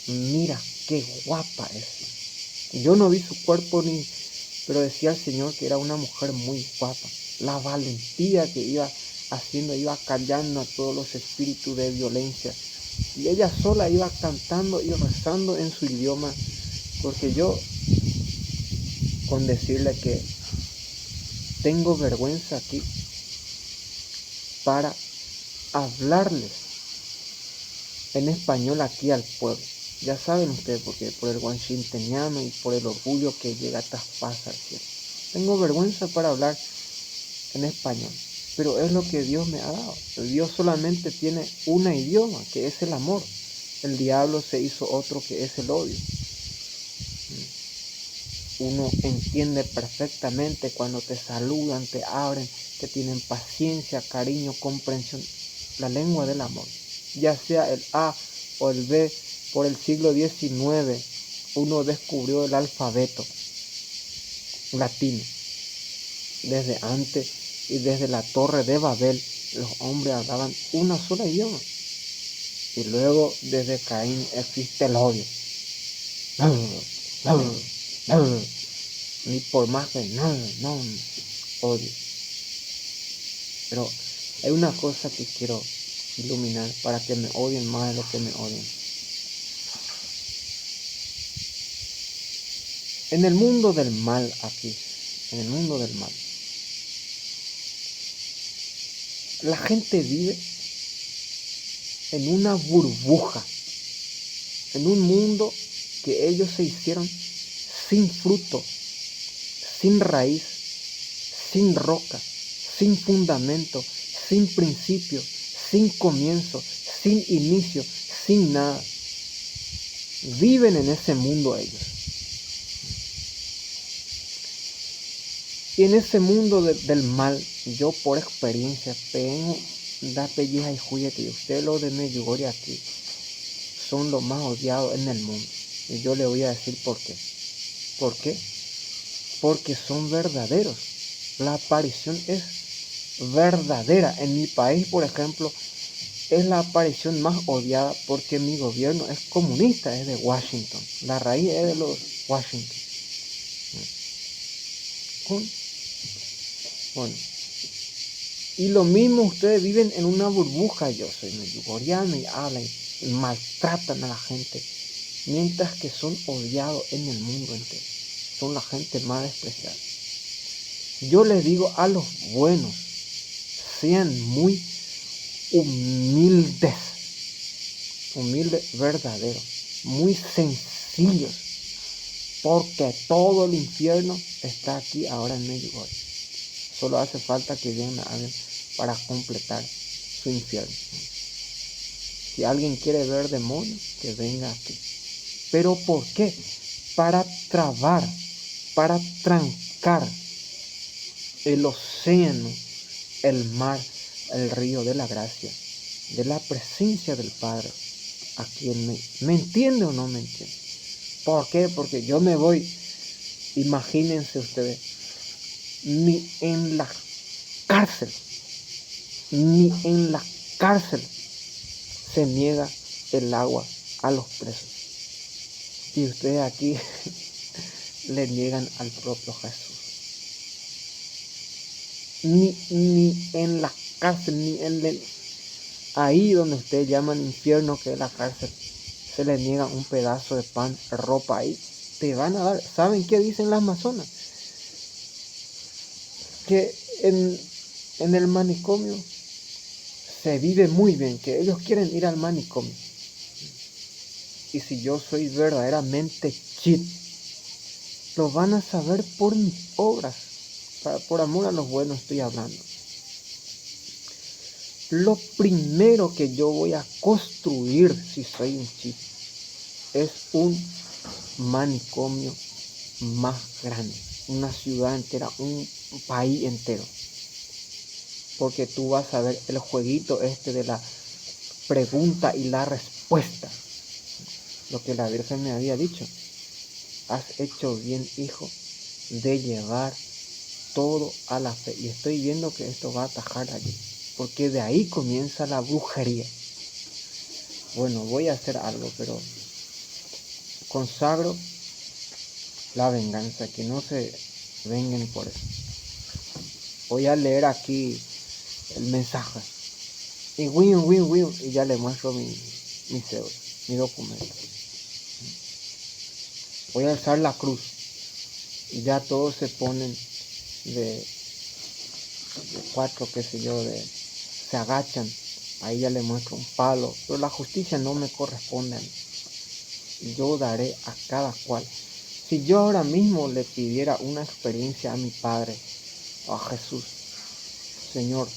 mira qué guapa es. Yo no vi su cuerpo pero decía el Señor que era una mujer muy guapa. La valentía que iba haciendo, iba callando a todos los espíritus de violencia. Y ella sola iba cantando y rezando en su idioma. Porque yo, con decirle que tengo vergüenza aquí para hablarles en español aquí al pueblo. Ya saben ustedes, porque por el guanchinteniano y por el orgullo que llega a traspasar al cielo. Tengo vergüenza para hablar en español, pero es lo que Dios me ha dado. Dios solamente tiene un idioma, que es el amor. El diablo se hizo otro, que es el odio. Uno entiende perfectamente cuando te saludan, te abren, que tienen paciencia, cariño, comprensión. La lengua del amor, ya sea el A o el B. Por el siglo XIX uno descubrió el alfabeto latino. Desde antes y desde la Torre de Babel los hombres hablaban una sola idioma. Y luego desde Caín existe el odio. Ni por más que no, odio. Pero hay una cosa que quiero iluminar para que me odien más de lo que me odian. En el mundo del mal aquí, en el mundo del mal, la gente vive en una burbuja, en un mundo que ellos se hicieron sin fruto, sin raíz, sin roca, sin fundamento, sin principio, sin comienzo, sin inicio, sin nada. Viven en ese mundo ellos. Y en ese mundo del mal, yo por experiencia tengo da pelleja y juguete, y ustedes los de Medjugorje aquí son los más odiados en el mundo. Y yo le voy a decir por qué. ¿Por qué? Porque son verdaderos. La aparición es verdadera. En mi país, por ejemplo, es la aparición más odiada porque mi gobierno es comunista, es de Washington. La raíz es de los Washington. Bueno, y lo mismo, ustedes viven en una burbuja. Yo soy medjugorriano y hablan y maltratan a la gente, mientras que son odiados en el mundo entero. Son la gente más despreciada. Yo les digo a los buenos, sean muy humildes, verdaderos, muy sencillos, porque todo el infierno está aquí ahora en Medjugorje. Solo hace falta que venga alguien para completar su infierno. Si alguien quiere ver demonios, que venga aquí. ¿Pero por qué? Para trabar, para trancar el océano, el mar, el río de la gracia, de la presencia del Padre aquí en mí. ¿Me entiende o no me entiende? ¿Por qué? Porque yo me voy, imagínense ustedes, ni en la cárcel se niega el agua a los presos. Y ustedes aquí le niegan al propio Jesús. Ni en la cárcel, ni en ahí donde ustedes llaman infierno, que es la cárcel, se le niega un pedazo de pan, ropa ahí. Te van a dar. ¿Saben qué dicen las masonas? Que en el manicomio se vive muy bien, que ellos quieren ir al manicomio. Y si yo soy verdaderamente chit, lo van a saber por mis obras. Por amor a los buenos estoy hablando. Lo primero que yo voy a construir, si soy un chit, es un manicomio más grande, una ciudad entera, un país entero. Porque tú vas a ver el jueguito de la pregunta y la respuesta. Lo que la Virgen me había dicho. Has hecho bien, hijo, de llevar todo a la fe. Y estoy viendo que esto va a atajar allí. Porque de ahí comienza la brujería. Bueno, voy a hacer algo, pero consagro la venganza, que no se vengan por eso. Voy a leer aquí el mensaje. Y ya le muestro mi cédula, mi documento. voy a alzar la cruz. Y ya todos se ponen de cuatro, qué sé yo, se agachan. Ahí ya le muestro un palo. Pero la justicia no me corresponde a mí. Yo daré a cada cual. Si yo ahora mismo le pidiera una experiencia a mi Padre, a Jesús, Señor,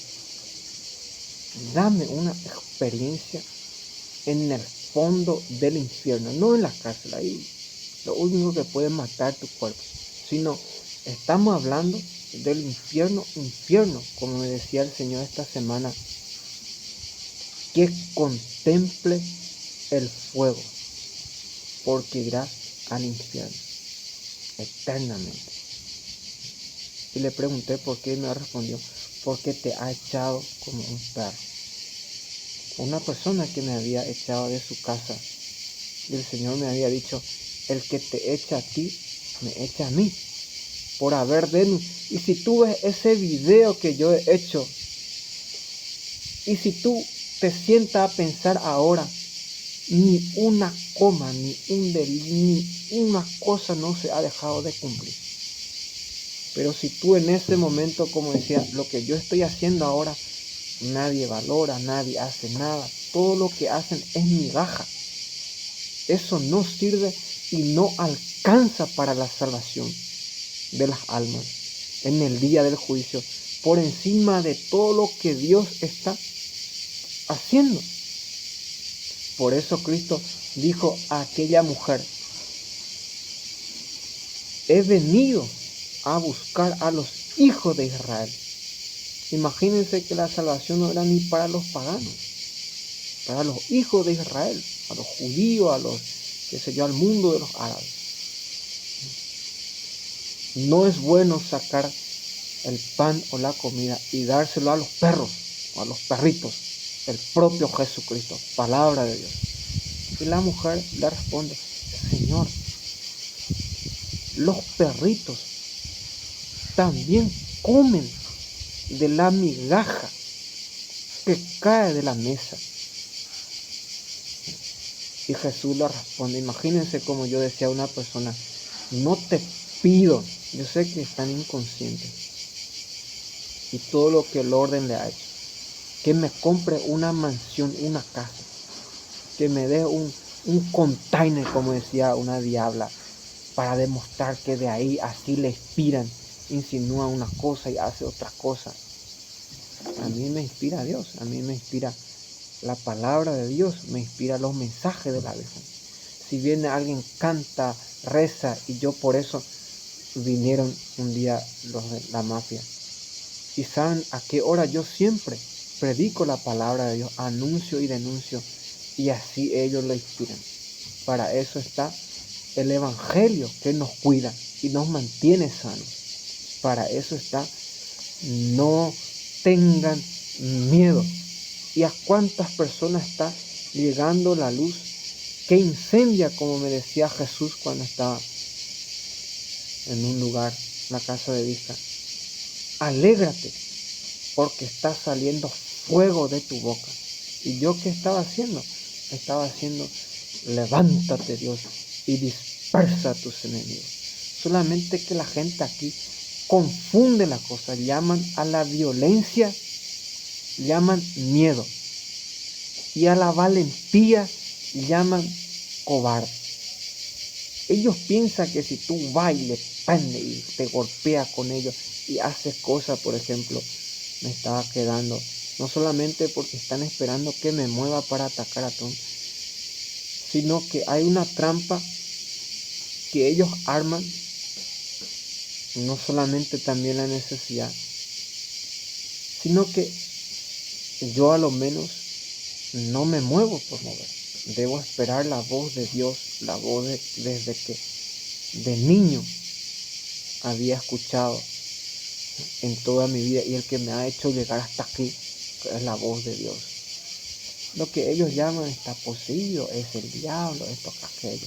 dame una experiencia en el fondo del infierno, no en la cárcel, ahí lo único que puede matar tu cuerpo, sino estamos hablando del infierno, como me decía el Señor esta semana, que contemple el fuego, porque irá al infierno eternamente. Y le pregunté por qué, y me respondió, porque te ha echado como un perro. Una persona que me había echado de su casa, y el Señor me había dicho, el que te echa a ti, me echa a mí, por haber de mí. Y si tú ves ese video que yo he hecho, y si tú te sientas a pensar ahora, ni una coma, ni una cosa no se ha dejado de cumplir. Pero si tú en ese momento, como decía, lo que yo estoy haciendo ahora, nadie valora, nadie hace nada, todo lo que hacen es migaja. Eso no sirve y no alcanza para la salvación de las almas en el día del juicio, por encima de todo lo que Dios está haciendo. Por eso Cristo dijo a aquella mujer, he venido a buscar a los hijos de Israel. Imagínense que la salvación no era ni para los paganos, para los hijos de Israel, a los judíos, a los, qué sé yo, al mundo de los árabes. No es bueno sacar el pan o la comida y dárselo a los perros o a los perritos. El propio Jesucristo, palabra de Dios. Y la mujer le responde, Señor, los perritos también comen de la migaja que cae de la mesa. Y Jesús le responde, imagínense como yo decía a una persona, no te pido, yo sé que están inconscientes y todo lo que el orden le ha hecho, que me compre una mansión, una casa, que me dé un container, como decía una diabla, para demostrar que de ahí así le inspiran, insinúa una cosa y hace otra cosa. A mí me inspira Dios, a mí me inspira la palabra de Dios, me inspira los mensajes de la Virgen. Si viene alguien, canta, reza, y yo por eso vinieron un día los de la mafia. Y saben a qué hora yo siempre predico la palabra de Dios, anuncio y denuncio, y así ellos lo inspiran. Para eso está el evangelio que nos cuida y nos mantiene sanos. Para eso está, no tengan miedo. ¿Y a cuántas personas está llegando la luz que incendia, como me decía Jesús cuando estaba en un lugar, la casa de vista? Alégrate, porque está saliendo fuego de tu boca. ¿Y yo qué estaba haciendo? Estaba haciendo, levántate Dios y dispersa a tus enemigos. Solamente que la gente aquí confunde la cosa, llaman a la violencia, llaman miedo, y a la valentía llaman cobarde. Ellos piensan que si tú vas y le prendes y te golpeas con ellos y haces cosas, por ejemplo, me estaba quedando, no solamente porque están esperando que me mueva para atacar a Tom, sino que hay una trampa que ellos arman, no solamente también la necesidad, sino que yo a lo menos no me muevo por mover. Debo esperar la voz de Dios, la voz desde que de niño había escuchado en toda mi vida, y el que me ha hecho llegar hasta aquí es la voz de Dios. Lo que ellos llaman está poseído, es el diablo, esto, aquello.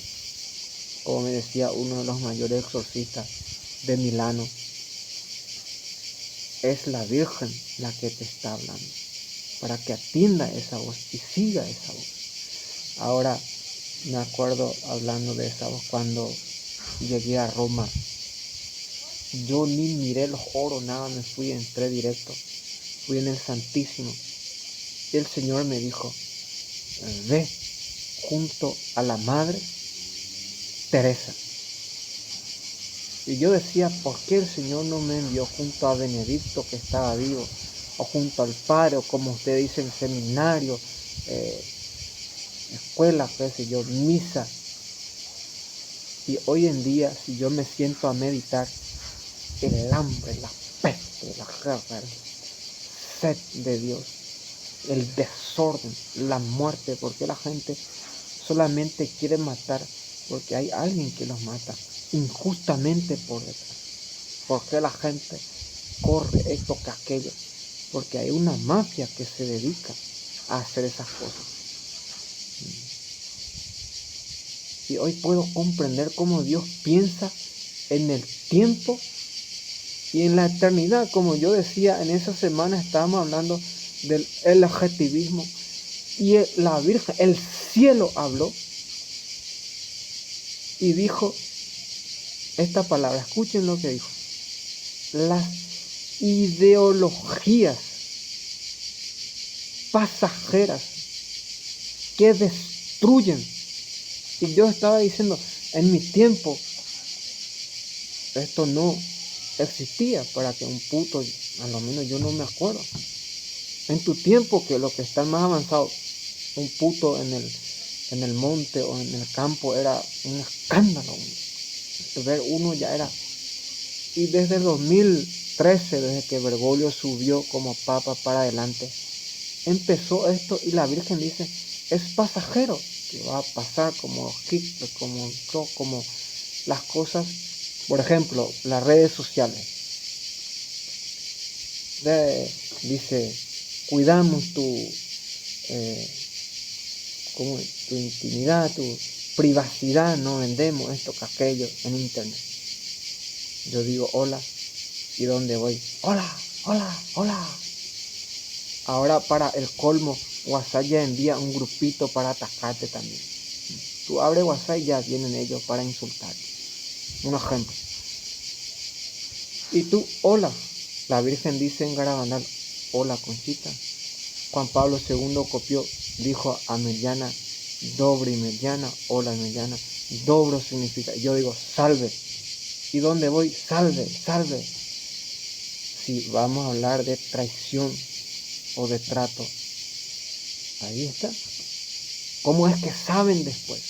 Como me decía uno de los mayores exorcistas de Milano, es la Virgen la que te está hablando, para que atienda esa voz y siga esa voz. Ahora me acuerdo, hablando de esa voz, cuando llegué a Roma. Yo ni miré los oros, nada, me fui, entré directo. Fui en el Santísimo. Y el Señor me dijo, ve junto a la Madre Teresa. Y yo decía, ¿por qué el Señor no me envió junto a Benedicto, que estaba vivo? O junto al Padre, o como usted dice, en seminario, escuela, qué sé yo, misa. Y hoy en día, si yo me siento a meditar, el hambre, la peste, la guerra, el sed de Dios, el desorden, la muerte, porque la gente solamente quiere matar porque hay alguien que los mata injustamente por detrás. Porque la gente corre esto que aquello, porque hay una mafia que se dedica a hacer esas cosas. Y hoy puedo comprender cómo Dios piensa en el tiempo y en la eternidad. Como yo decía, en esa semana estábamos hablando del relativismo y la Virgen, el cielo habló y dijo esta palabra. Escuchen lo que dijo: las ideologías pasajeras que destruyen. Y yo estaba diciendo, en mi tiempo esto no existía, para que un puto, a lo menos yo no me acuerdo. En tu tiempo, que lo que están más avanzados, un puto en el monte o en el campo era un escándalo. Ver uno ya era. Y desde el 2013, desde que Bergoglio subió como papa para adelante, empezó esto, y la Virgen dice, es pasajero, que va a pasar como Hitler, como las cosas. Por ejemplo, las redes sociales. Dice, cuidamos tu intimidad, tu privacidad, no vendemos esto que aquello en internet. Yo digo hola, y ¿dónde voy? Hola, hola, hola. Ahora, para el colmo, WhatsApp ya envía un grupito para atacarte también. Tú abres WhatsApp y ya vienen ellos para insultarte. Un ejemplo. Y tú, hola. La Virgen dice en Garabandal, hola Conchita. Juan Pablo II copió, dijo a Meriana, dobre y Meriana, hola Meriana. Dobro significa, yo digo, salve. ¿Y dónde voy? Salve, salve. Si vamos a hablar de traición o de trato, ahí está. ¿Cómo es que saben después?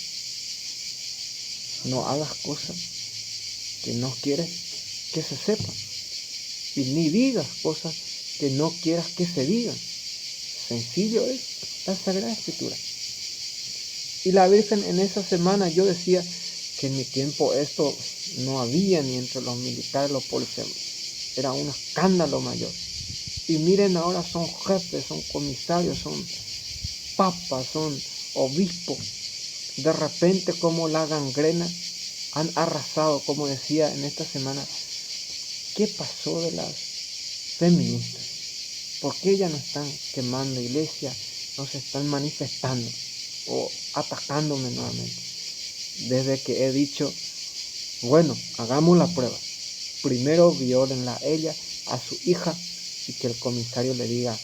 No hagas cosas que no quieres que se sepan. Y ni digas cosas que no quieras que se digan. Sencillo es la Sagrada Escritura. Y la Virgen, en esa semana yo decía que en mi tiempo esto no había, ni entre los militares, los policías. Era un escándalo mayor. Y miren, ahora son jefes, son comisarios, son papas, son obispos. De repente, como la gangrena, han arrasado, como decía en esta semana. ¿Qué pasó de las feministas? ¿Por qué ellas no están quemando iglesias, no se están manifestando o atacándome nuevamente? Desde que he dicho, bueno, hagamos la prueba. Primero violenla a ella, a su hija, y que el comisario le diga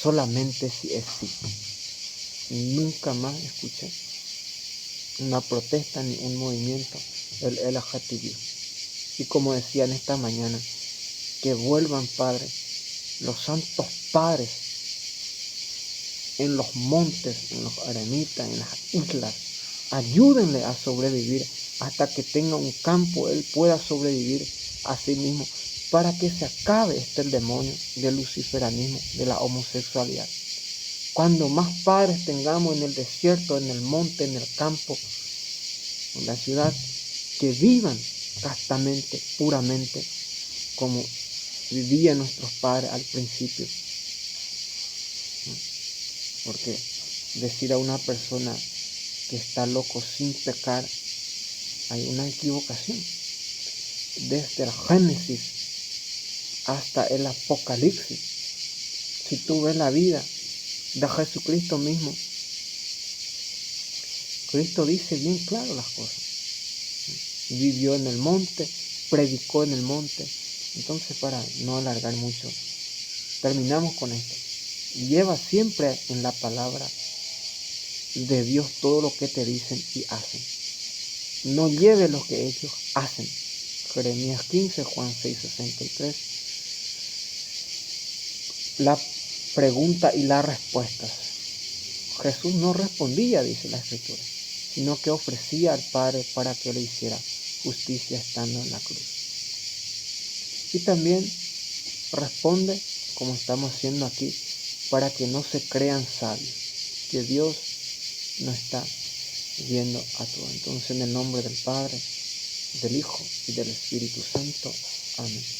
solamente si es sí. Nunca más escuché una protesta ni un movimiento del LGTB. Y como decía en esta mañana, que vuelvan, Padre, los santos padres en los montes, en los eremitas, en las islas. Ayúdenle a sobrevivir hasta que tenga un campo, él pueda sobrevivir a sí mismo, para que se acabe el demonio del luciferanismo, de la homosexualidad. Cuando más padres tengamos en el desierto, en el monte, en el campo, en la ciudad, que vivan castamente, puramente, como vivían nuestros padres al principio. Porque decir a una persona que está loco sin pecar, hay una equivocación. Desde el Génesis hasta el Apocalipsis, si tú ves la vida de Jesucristo mismo, Cristo dice bien claro las cosas. vivió en el monte, predicó en el monte. Entonces, para no alargar mucho, terminamos con esto. Lleva siempre en la palabra de Dios todo lo que te dicen y hacen. No lleve lo que ellos hacen. Jeremías 15, Juan 6, 63. La pregunta y las respuestas. Jesús no respondía, dice la Escritura, sino que ofrecía al Padre para que le hiciera justicia estando en la cruz. Y también responde, como estamos haciendo aquí, para que no se crean sabios, que Dios no está viendo a todo. Entonces, en el nombre del Padre, del Hijo y del Espíritu Santo. Amén.